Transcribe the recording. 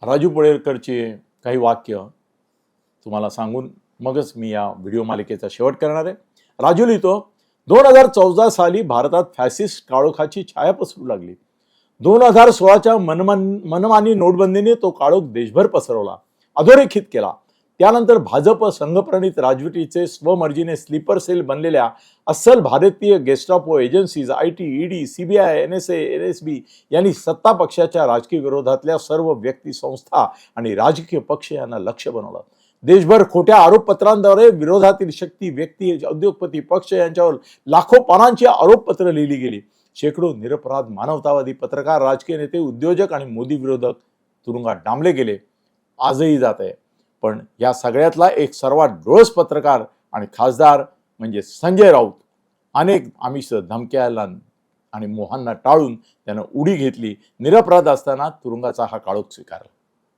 राजू पळेकरचे काही वाक्य तुम्हाला सांगून मगच मी या व्हिडिओ मालिकेचा शेवट करणार आहे. राजू लिहितो, 2014 साली भारतात फॅसिस्ट काळोखाची छाया पसरू लागली. 2016च्या मनमानी नोटबंदीने तो काळोख देशभर पसरवला, अधोरेखित केला. त्यानंतर भाजप संघप्रणित राजवटीचे स्वमर्जीने स्लीपर सेल बनलेल्या अस्सल भारतीय Gestapo agencies, IT, ED, CBI, NSA, NSB यांनी सत्ता पक्षाच्या राजकीय विरोधातल्या सर्व व्यक्ती, संस्था आणि राजकीय पक्ष यांना लक्ष्य बनवलं. देशभर खोट्या आरोपपत्रांद्वारे विरोधातील शक्ती, व्यक्ती, उद्योगपती, पक्ष यांच्यावर लाखो पानांची आरोपपत्र लिहिली गेली. शेकडो निरपराध मानवतावादी पत्रकार, राजकीय नेते, उद्योजक आणि मोदी विरोधक तुरुंगात डांबले गेले. आजही जात आहे. पण या सगळ्यातला एक सर्वात डोळस पत्रकार आणि खासदार म्हणजे संजय राऊत. अनेक आमिष, धमक्याला आणि मोहांना टाळून त्यानं उडी घेतली. निरपराध असताना तुरुंगाचा हा काळोख स्वीकारला.